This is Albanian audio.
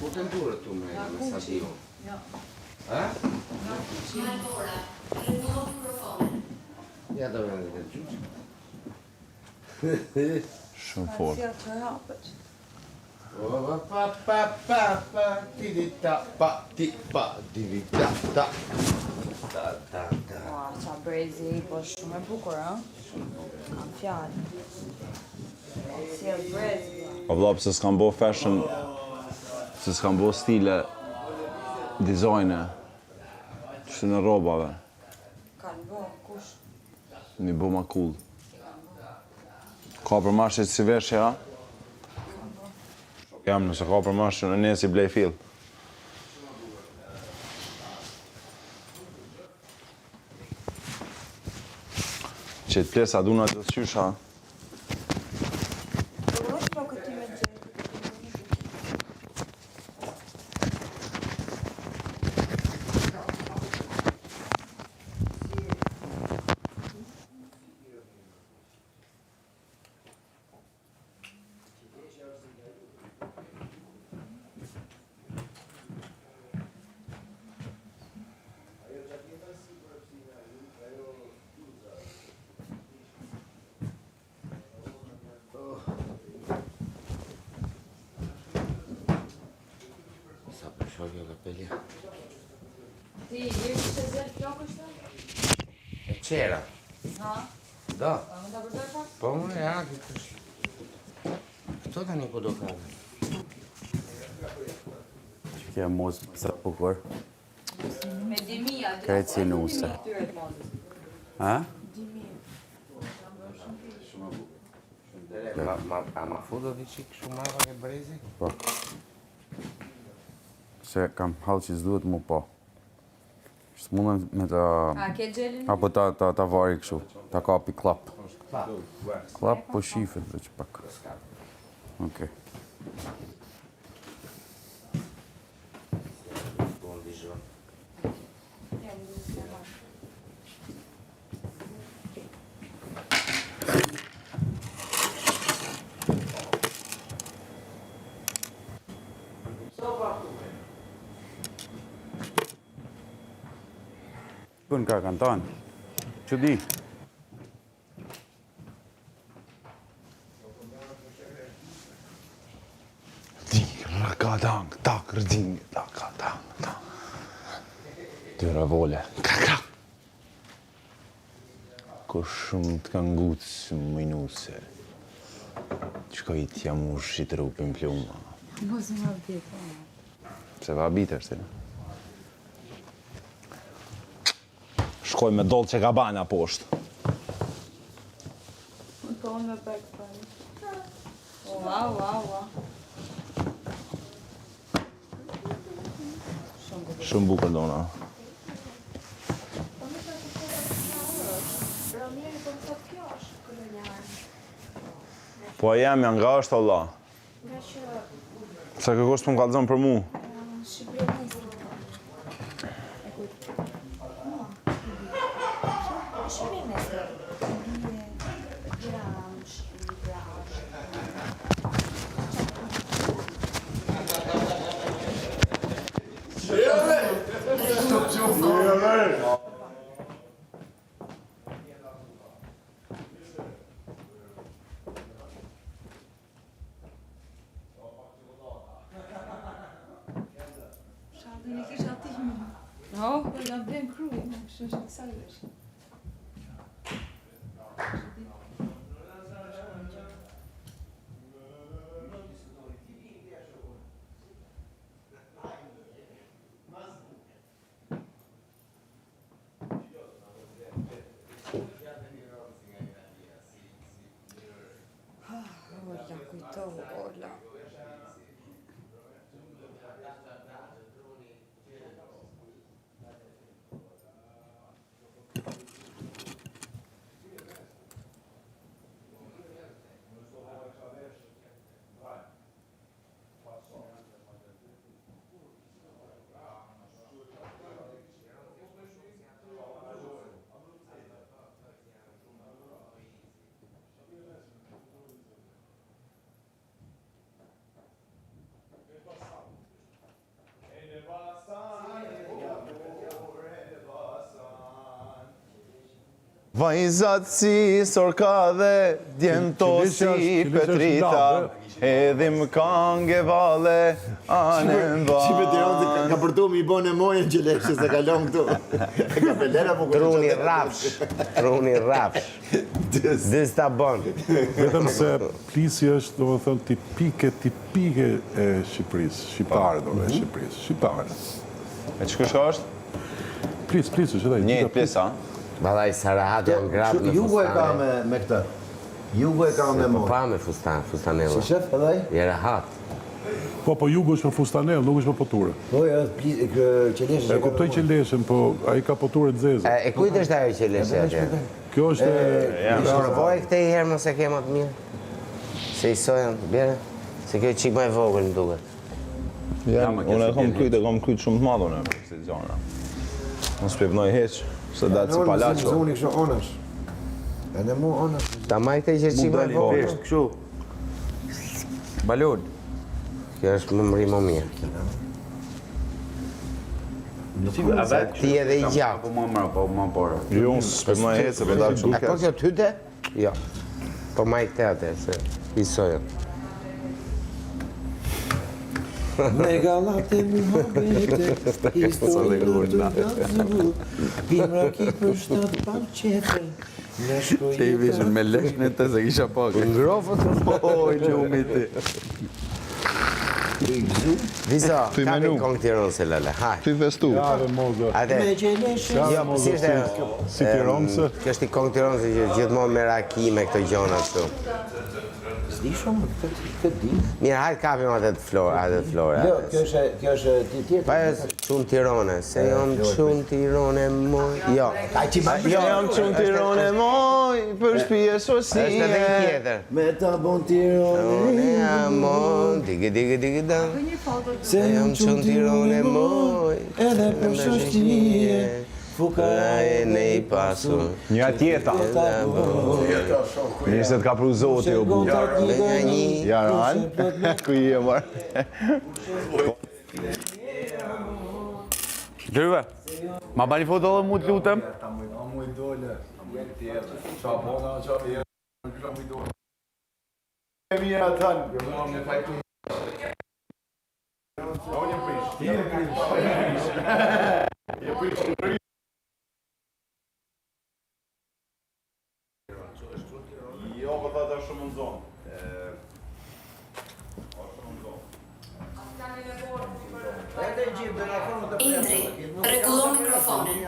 Ku të ndurët tu me Sadio? Ja. Allora, rimuovo il microfono. Ja do vende të gjyqë. Shumë fort. Si atë hapet. Ua, qa brezi, po shumë e bukur, ha? Kam fjallë. Si e brezi, O vlla, pse s'kam bo fashion, se s'kam bo stile, dizajne, që në robave, kanë bo, kush? një bo ma cool. Ka për mashit si veshja? Jam, nëse ka për mashit, në nesi blej fill. Që të plesa duna të qysha. Sa për shokjo kapelja. Ti, je kështë e zërë flokë është? E qera. Ha? Da. A më të përdoj pak? Po më e aki kështë. Këto tani ku do kave? Që kja mos pësa bukur. Me dimia. Krejtë si nuse. Ha? A ma fudo di qik shumë mava ke brezi? Po. Se kam halë që s'duhet mu po. Së mundën me ta... A ke gjelin? Apo ta vari kështu. Ta kapi klap. Klap po shifet dhe që pak. Okej. Bën ka kanë tanë. Që di? Rakadang, tak, rëding, rakadang, tak. Tyra vole, krak. Ko shumë të kanë gutë shumë minuse. Qëka i t'jam ushit rupin pluma. Mos më vjetë. Se va bitër, se. Shkoj me Dolce Gabbana poshtë. Po unë me pek për. Ua. Shumë bukur dona. Po a jam janë nga është, Allah. Se kërkosh të më kalëzën për mu. Shatin e kisha ati më. Oh, po nga vjen kruj, kështë është në kësaj vesh. Ola, kujtohu, Ola. Vajzat si sorka dhe djemto si Petrita, edhim kange vale, anem va. Qipe Tiranës ka përtu mi bone mojën që leshe se kalon këtu. E ka pelera po Truni rafsh. Dës ta bon. Vetëm se plisi është, do më thënë, tipike e Shqipërisë, shqiptare, do me Shqipërisë, shqiptare. E që kështë është? Plis është edhe. Njëjtë pjesa, Badaj Sarahat janë grabë në Jugo e ka fustane. me këtë. Jugo e ka me Po mojë. pa me fustanella. Si shef edhe? Je rahat. Po jugu është me fustanel, nuk është me poture. Po, që leshe E kuptoj që leshen, po a i ka poture të zezë. E kujt është ajo që leshe atje? Kjo është... Provoj këte i herë mos e ke më të mirë. Se i sojën, bjere? Se kjo qik më e vogël më duket. unë e kom kryt shumë të madhë unë, si zona. Unë s'pjevnoj heq, se datë si palacho. Unë i kështë onash. E në mu onash. Ta maj këte i që qik më e vogël. Kështu. Balon. Kjo është më mëri më mirë. Ti edhe i gjatë. Po më mërë, po më porë. Jo, unë s'pjevnoj heq, se për datë shumë A po kjo tyte? Jo. Po maj këte atë, se i sojën. Me galate muhabete, histori të gazu, bimra ki për 7 parqete, në shkoj Që i vishën me leshën e të se kisha pak. Ngrofët? Oj, gjumi ti. Vizo, Ty ka menu. me kongë Tironë se lele, haj. Ty festu. Ja dhe mozë. Ate, me gjeleshe. jo, si është Si Tironëse. Kjo është i kongë Tironë se që gjithmonë me raki me këto gjona këtu. S'di shumë, këtë di. Mirë, hajtë kapim atë të flore. Jo, kjo është tjetër. Pa e qunë Tirone, se jam qunë Tirone moj. Jo, Jo, jam qunë Tirone moj, për shpije është edhe i sosie. tjetër. Me ta bon Tirone, Tirone amon, digi dam. se Jam qunë Tirone moj, edhe për shoshtije, fukara e ne i pasur. Një tjeta. Mirë se t'ka pru zoti o bu. Me nga një, Jaran, ku i e marë? Dyrve, ma bani foto dhe mu të lutem? Jo, po thata shumë në zonë. Indri, rregullon mikrofonin.